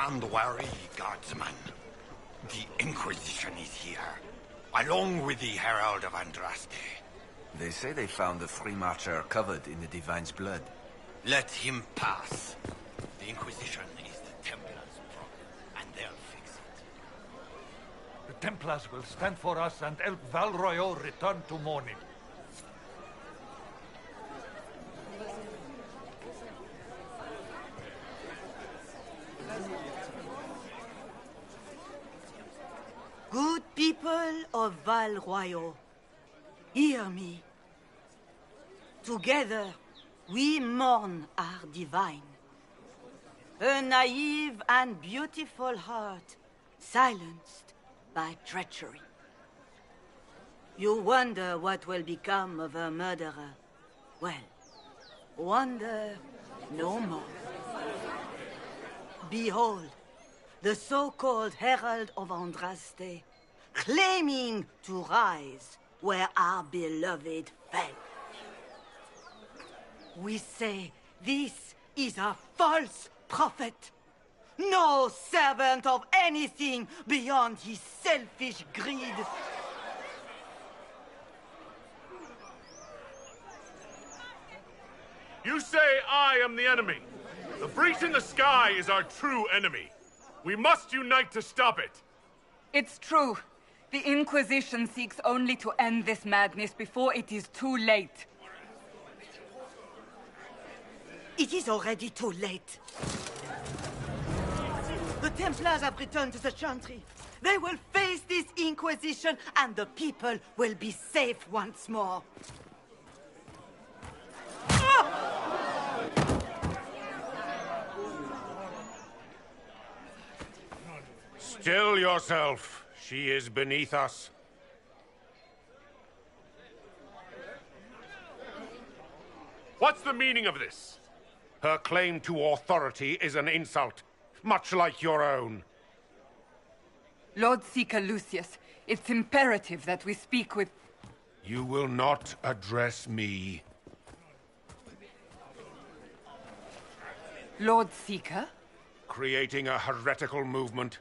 Don't worry, guardsman. The Inquisition is here, along with the Herald of Andraste. They say they found the Free Marcher covered in the Divine's blood. Let him pass. The Inquisition is the Templars' problem, and they'll fix it. The Templars will stand for us and help Val Royeaux return to mourning. Good people of Val Royeaux, hear me. Together, we mourn our divine. A naive and beautiful heart, silenced by treachery. You wonder what will become of a murderer. Well, wonder no more. Behold, the so-called Herald of Andraste, claiming to rise where our beloved fell. We say this is a false prophet. No servant of anything beyond his selfish greed. You say I am the enemy. The breach in the sky is our true enemy. We must unite to stop it. It's true. The Inquisition seeks only to end this madness before it is too late. It is already too late. The Templars have returned to the Chantry. They will face this Inquisition, and the people will be safe once more. Still yourself. She is beneath us. What's the meaning of this? Her claim to authority is an insult, much like your own. Lord Seeker Lucius, it's imperative that we speak with... You will not address me. Lord Seeker? Creating a heretical movement.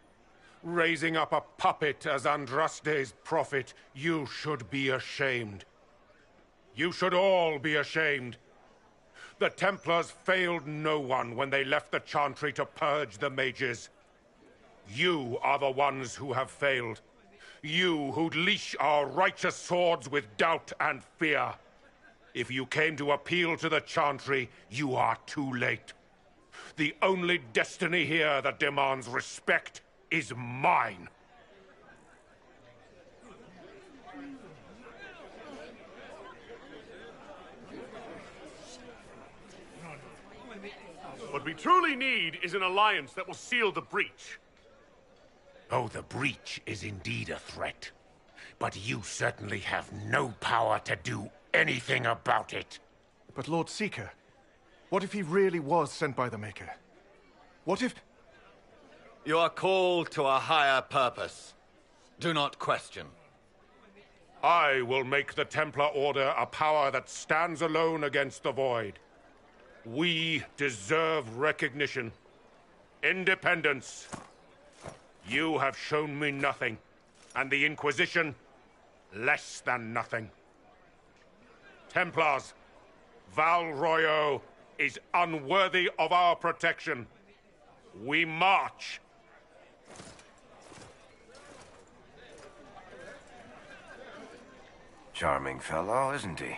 Raising up a puppet as Andraste's prophet. You should be ashamed. You should all be ashamed. The Templars failed no one when they left the Chantry to purge the mages. You are the ones who have failed. You who'd leash our righteous swords with doubt and fear. If you came to appeal to the Chantry, you are too late. The only destiny here that demands respect is mine. What we truly need is an alliance that will seal the breach. Oh, the breach is indeed a threat. But you certainly have no power to do anything about it. But Lord Seeker, what if he really was sent by the Maker? What if... You are called to a higher purpose. Do not question. I will make the Templar Order a power that stands alone against the Void. We deserve recognition. Independence. You have shown me nothing, and the Inquisition, less than nothing. Templars, Val Royeaux is unworthy of our protection. We march. Charming fellow, isn't he?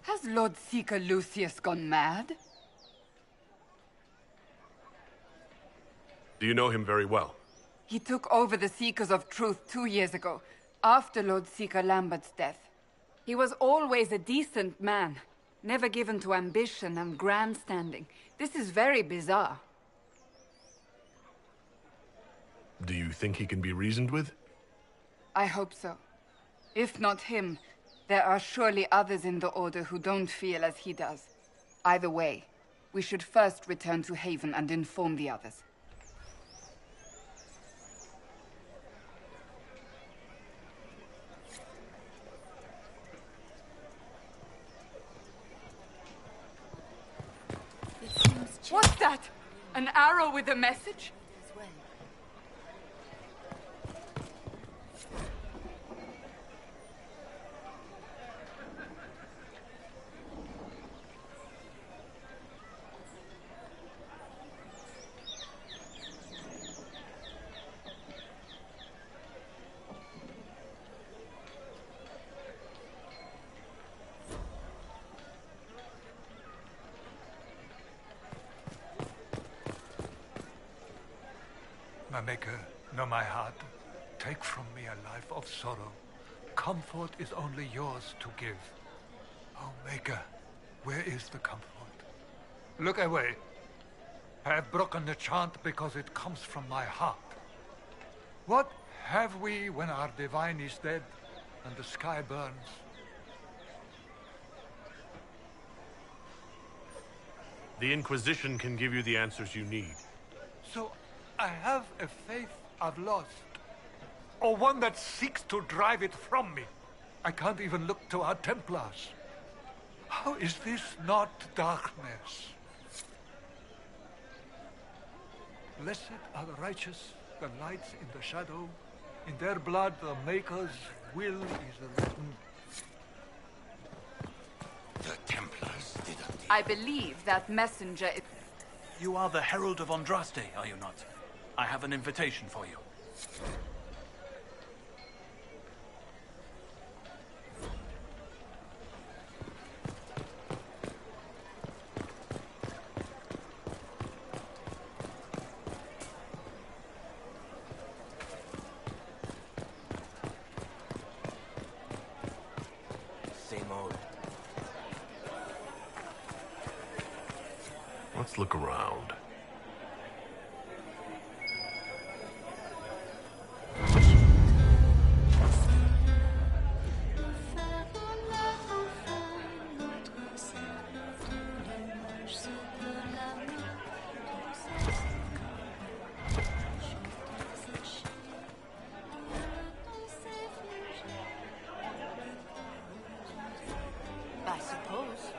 Has Lord Seeker Lucius gone mad? Do you know him very well? He took over the Seekers of Truth 2 years ago, after Lord Seeker Lambert's death. He was always a decent man, never given to ambition and grandstanding. This is very bizarre. Do you think he can be reasoned with? I hope so. If not him, there are surely others in the Order who don't feel as he does. Either way, we should first return to Haven and inform the others. What's that? An arrow with a message? My Maker, know my heart. Take from me a life of sorrow. Comfort is only yours to give. Oh, Maker, where is the comfort? Look away. I have broken the chant because it comes from my heart. What have we when our divine is dead and the sky burns? The Inquisition can give you the answers you need. So I have a faith I've lost, or one that seeks to drive it from me. I can't even look to our Templars. How is this not darkness? Blessed are the righteous, the lights in the shadow. In their blood the Maker's will is written. The Templars didn't. I believe that messenger is... You are the Herald of Andraste, are you not? I have an invitation for you. Same old. Let's look around. I suppose.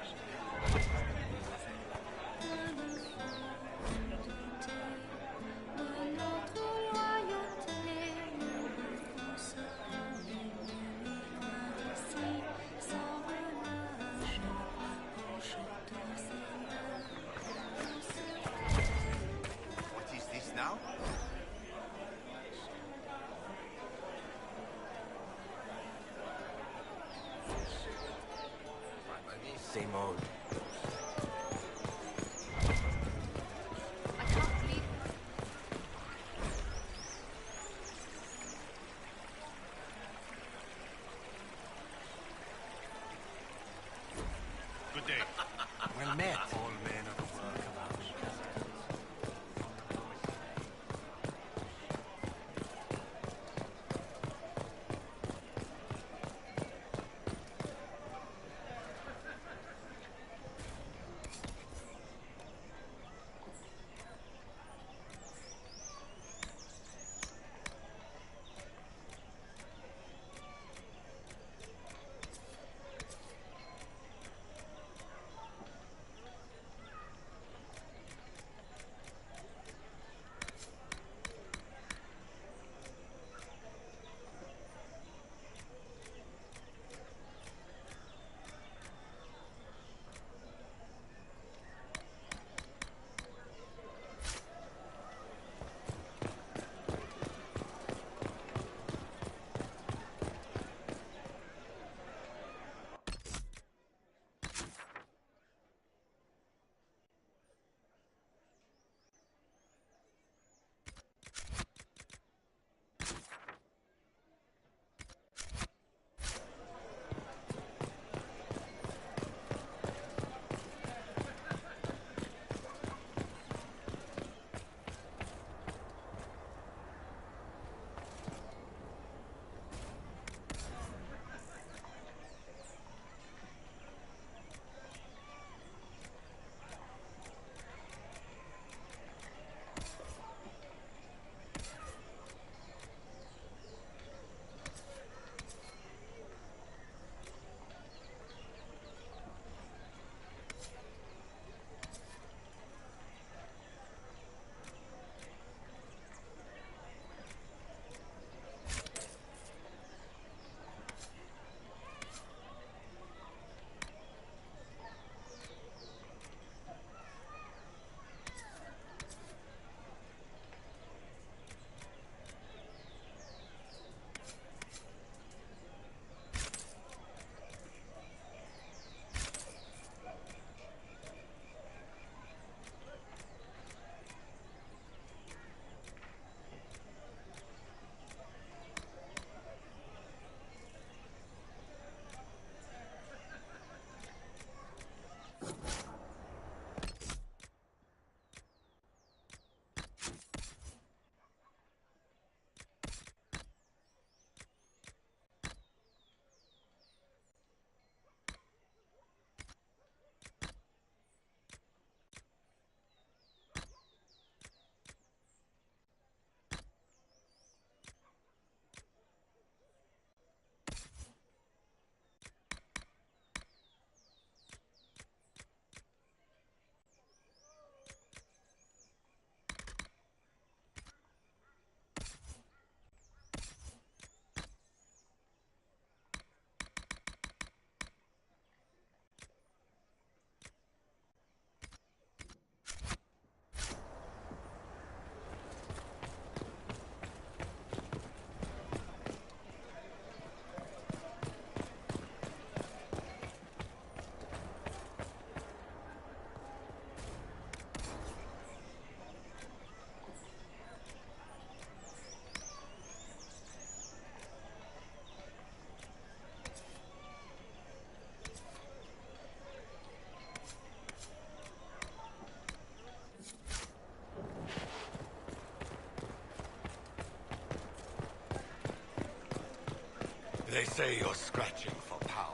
They say you're scratching for power.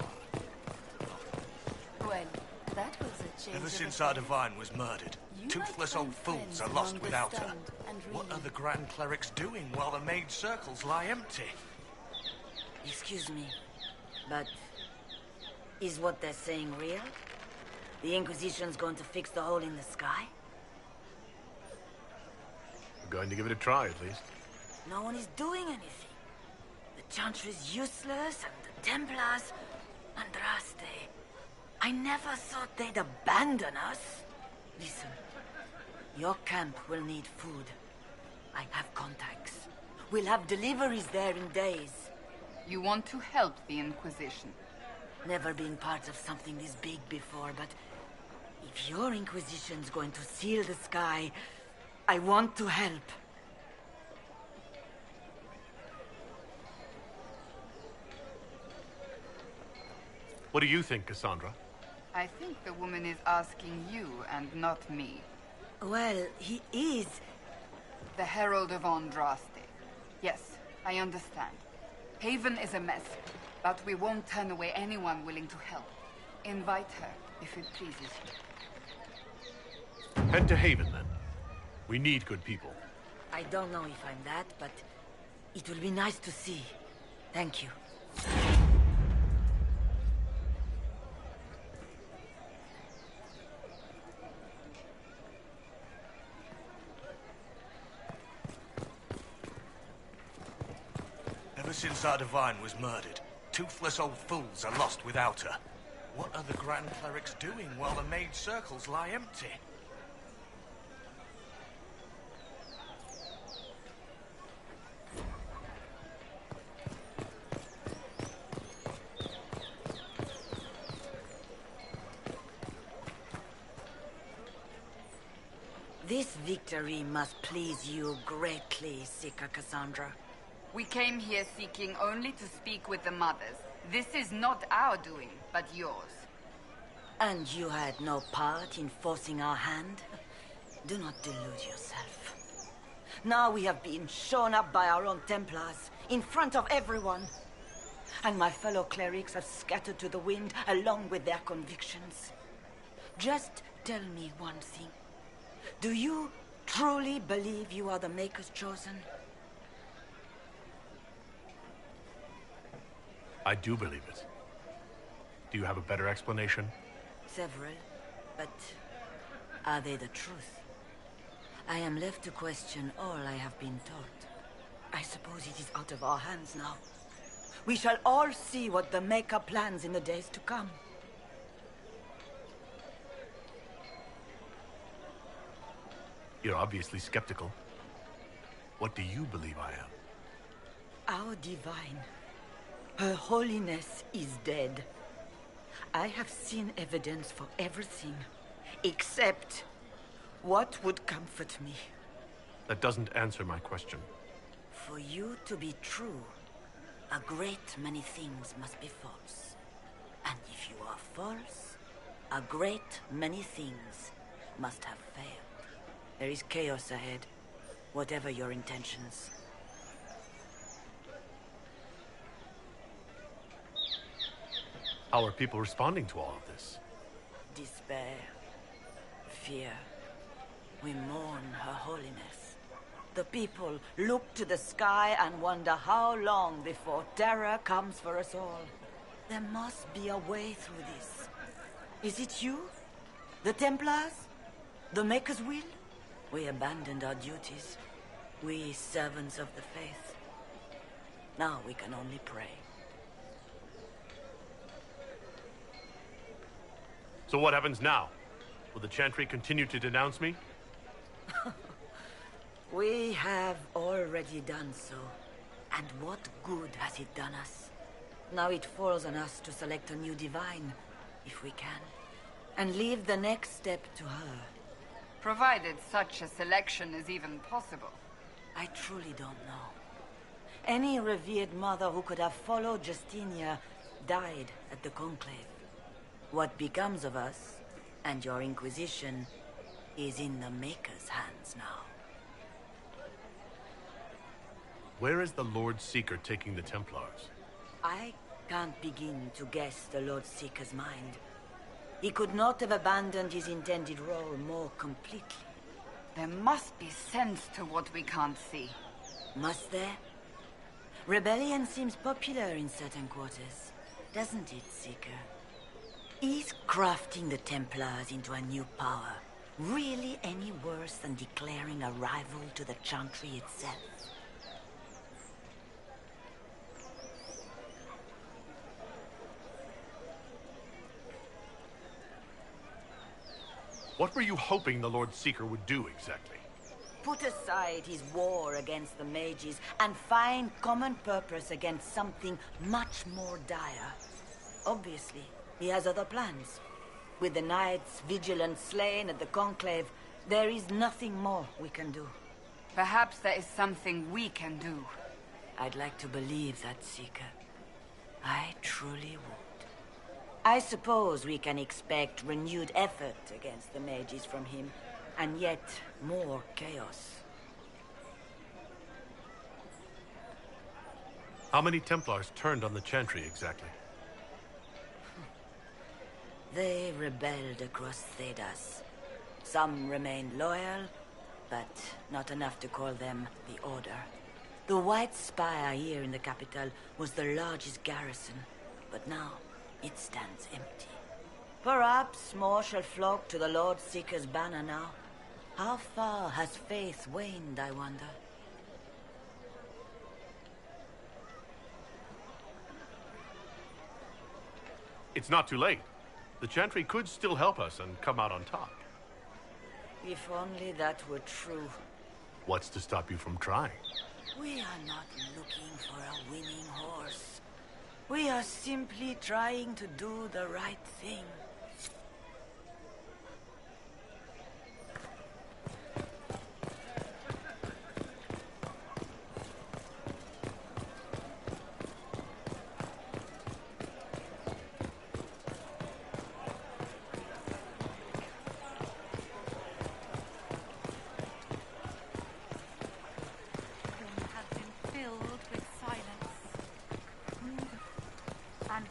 Well, that was a change. Ever since our divine was murdered, toothless old fools are lost without her. What are the Grand Clerics doing while the mage circles lie empty? Excuse me, but is what they're saying real? The Inquisition's going to fix the hole in the sky? We're going to give it a try, at least. No one is doing anything. The Chantry is useless, and the Templars... Andraste. I never thought they'd abandon us. Listen, your camp will need food. I have contacts. We'll have deliveries there in days. You want to help the Inquisition? Never been part of something this big before, but if your Inquisition's going to seal the sky, I want to help. What do you think, Cassandra? I think the woman is asking you and not me. Well, he is. The Herald of Andraste. Yes, I understand. Haven is a mess, but we won't turn away anyone willing to help. Invite her, if it pleases you. Head to Haven, then. We need good people. I don't know if I'm that, but it will be nice to see. Thank you. Ever since our divine was murdered, toothless old fools are lost without her. What are the Grand Clerics doing while the mage circles lie empty? This victory must please you greatly, Seeker Cassandra. We came here seeking only to speak with the mothers. This is not our doing, but yours. And you had no part in forcing our hand? Do not delude yourself. Now we have been shown up by our own Templars, in front of everyone. And my fellow clerics have scattered to the wind along with their convictions. Just tell me one thing. Do you truly believe you are the Maker's chosen? I do believe it. Do you have a better explanation? Several, but are they the truth? I am left to question all I have been taught. I suppose it is out of our hands now. We shall all see what the Maker plans in the days to come. You're obviously skeptical. What do you believe I am? Our divine, Her Holiness is dead. I have seen evidence for everything, except what would comfort me. That doesn't answer my question. For you to be true, a great many things must be false. And if you are false, a great many things must have failed. There is chaos ahead, whatever your intentions. How are people responding to all of this? Despair, fear. We mourn Her Holiness. The people look to the sky and wonder how long before terror comes for us all. There must be a way through this. Is it you? The Templars? The Maker's will? We abandoned our duties. We servants of the faith. Now we can only pray. So what happens now? Will the Chantry continue to denounce me? We have already done so. And what good has it done us? Now it falls on us to select a new divine, if we can. And leave the next step to her. Provided such a selection is even possible. I truly don't know. Any revered mother who could have followed Justinia died at the Conclave. What becomes of us, and your Inquisition, is in the Maker's hands now. Where is the Lord Seeker taking the Templars? I can't begin to guess the Lord Seeker's mind. He could not have abandoned his intended role more completely. There must be sense to what we can't see. Must there? Rebellion seems popular in certain quarters, doesn't it, Seeker? Is crafting the Templars into a new power really any worse than declaring a rival to the Chantry itself? What were you hoping the Lord Seeker would do exactly? Put aside his war against the mages and find common purpose against something much more dire. Obviously, he has other plans. With the knights vigilant slain at the Conclave, there is nothing more we can do. Perhaps there is something we can do. I'd like to believe that, Seeker. I truly would. I suppose we can expect renewed effort against the mages from him, and yet more chaos. How many Templars turned on the Chantry exactly? They rebelled across Thedas. Some remained loyal, but not enough to call them the Order. The White Spire here in the capital was the largest garrison, but now it stands empty. Perhaps more shall flock to the Lord Seeker's banner now. How far has faith waned, I wonder? It's not too late. The Chantry could still help us and come out on top. If only that were true. What's to stop you from trying? We are not looking for a winning horse. We are simply trying to do the right thing.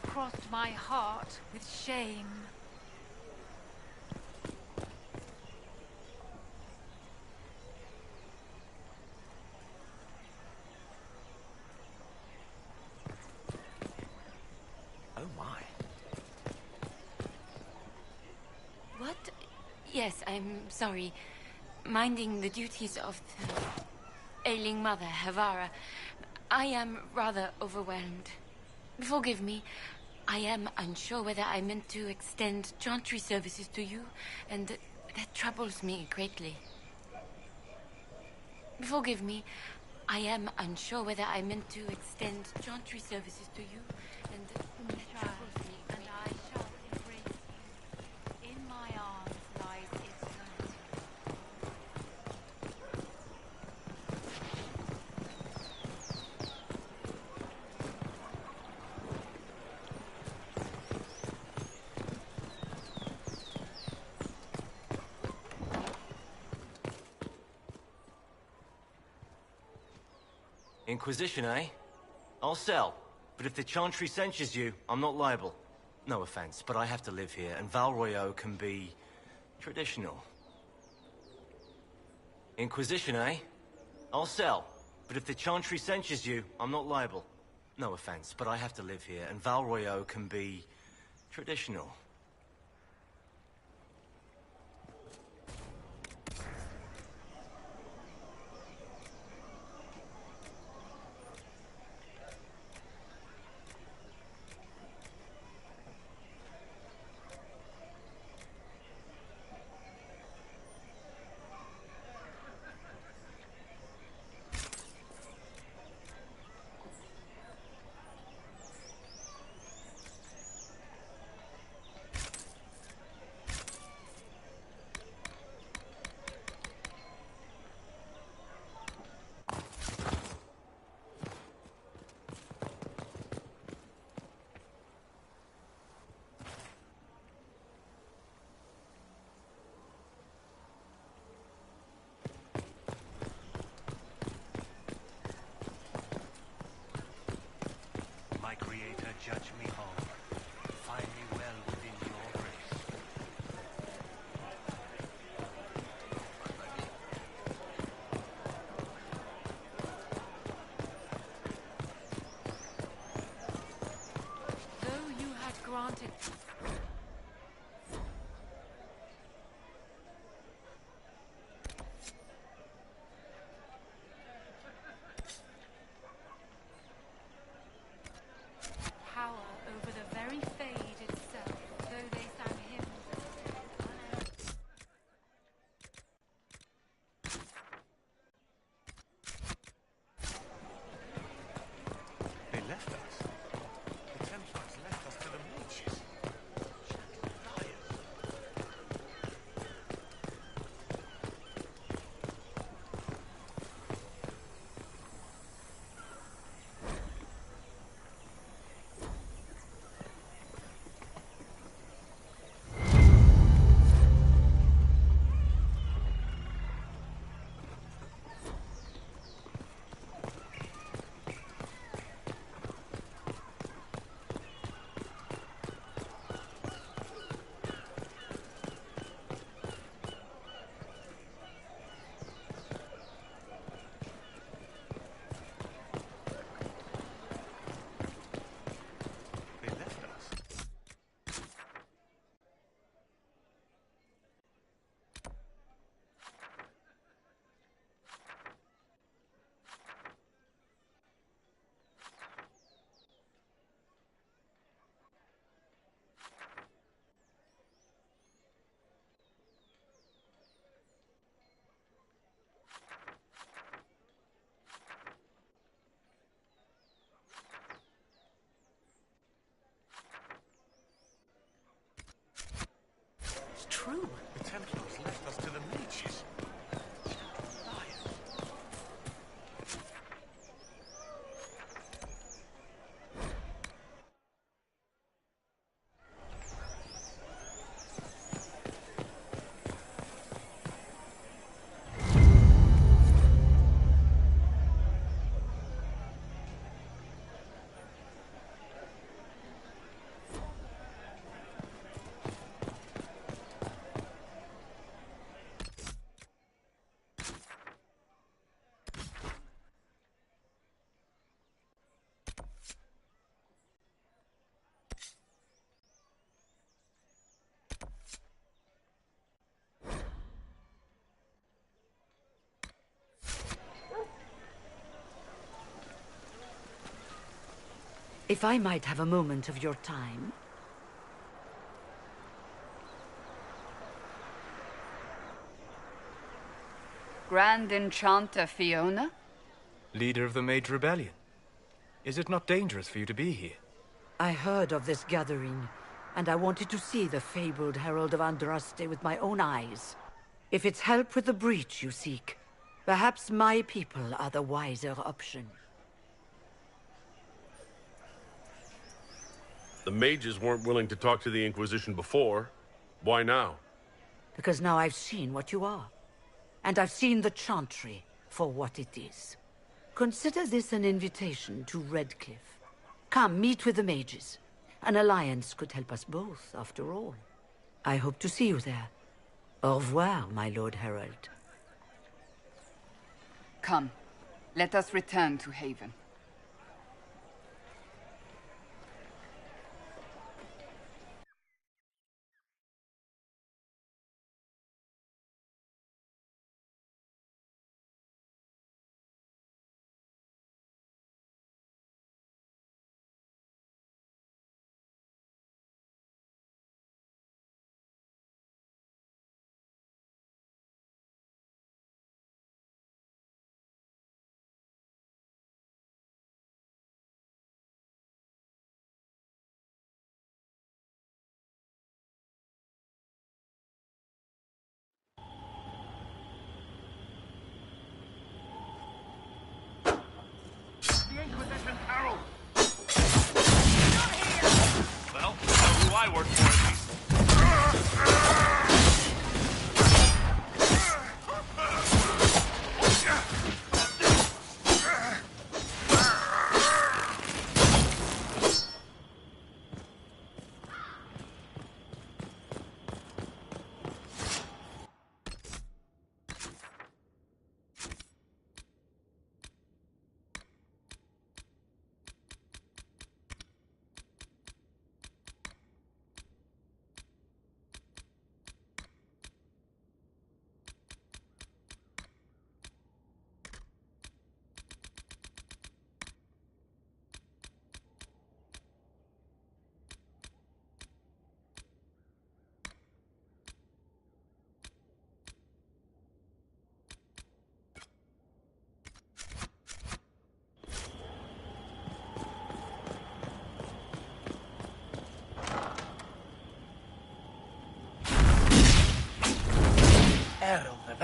Crossed my heart with shame. Oh my. What? Yes, I'm sorry. Minding the duties of the ailing mother, Havara. I am rather overwhelmed. Forgive me. I am unsure whether I meant to extend Chantry services to you, and that troubles me greatly. Forgive me. I am unsure whether I meant to extend Chantry services to you, and that troubles me. And I shall embrace you. In my arms lies eternity. Inquisition, eh? I'll sell. But if the Chantry censures you, I'm not liable. No offense, but I have to live here, and Val Royeaux can be traditional. Inquisition, eh? I'll sell. But if the Chantry censures you, I'm not liable. No offense, but I have to live here, and Val Royeaux can be traditional. judge me whole. Find me well within your grace. Though you had granted... power over the very Fade itself, though they sang hymns of... They left us. The Templars left us to the Mages. Liars. They left us. It's true. The Templars left us to the Mages. Liars. If I might have a moment of your time. Grand Enchanter Fiona? Leader of the Mage Rebellion. Is it not dangerous for you to be here? I heard of this gathering, and I wanted to see the fabled Herald of Andraste with my own eyes. If it's help with the breach you seek, perhaps my people are the wiser option. The mages weren't willing to talk to the Inquisition before. Why now? Because now I've seen what you are. And I've seen the Chantry for what it is. Consider this an invitation to Redcliffe. Come, meet with the mages. An alliance could help us both, after all. I hope to see you there. Au revoir, my Lord Herald. Come, let us return to Haven.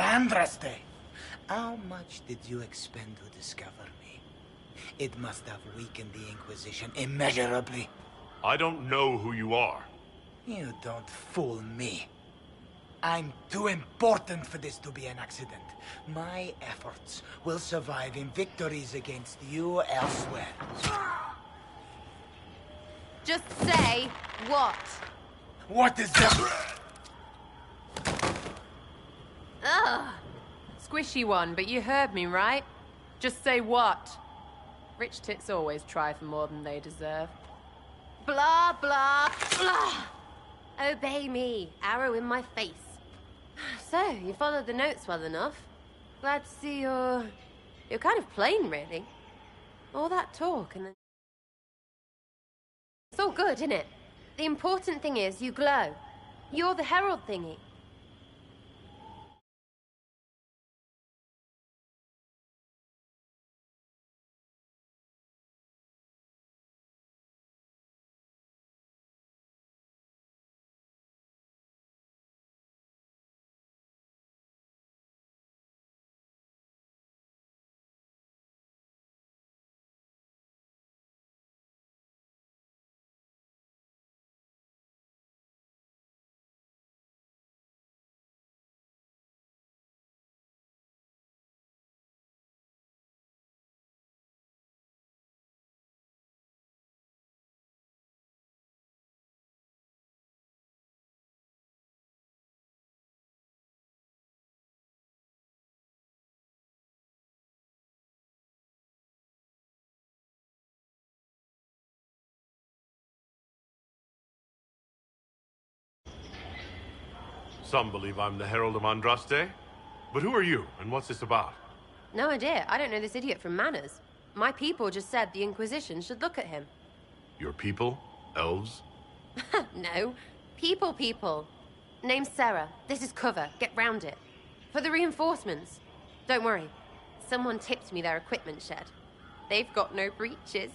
Andraste, how much did you expend to discover me? It must have weakened the Inquisition immeasurably. I don't know who you are. You don't fool me. I'm too important for this to be an accident. My efforts will survive in victories against you elsewhere. Just say what? What is that? Ugh. Squishy one, but you heard me, right? Just say what? Rich tits always try for more than they deserve. Blah, blah, blah. Obey me. Arrow in my face. So, you followed the notes well enough. Glad to see you're kind of plain, really. All that talk and then... It's all good, isn't it? The important thing is you glow. You're the herald thingy. Some believe I'm the Herald of Andraste. But who are you, and what's this about? No idea. I don't know this idiot from Manners. My people just said the Inquisition should look at him. Your people? Elves? No. People. Name's Sarah. This is cover. Get round it. For the reinforcements. Don't worry. Someone tipped me their equipment shed. They've got no breaches.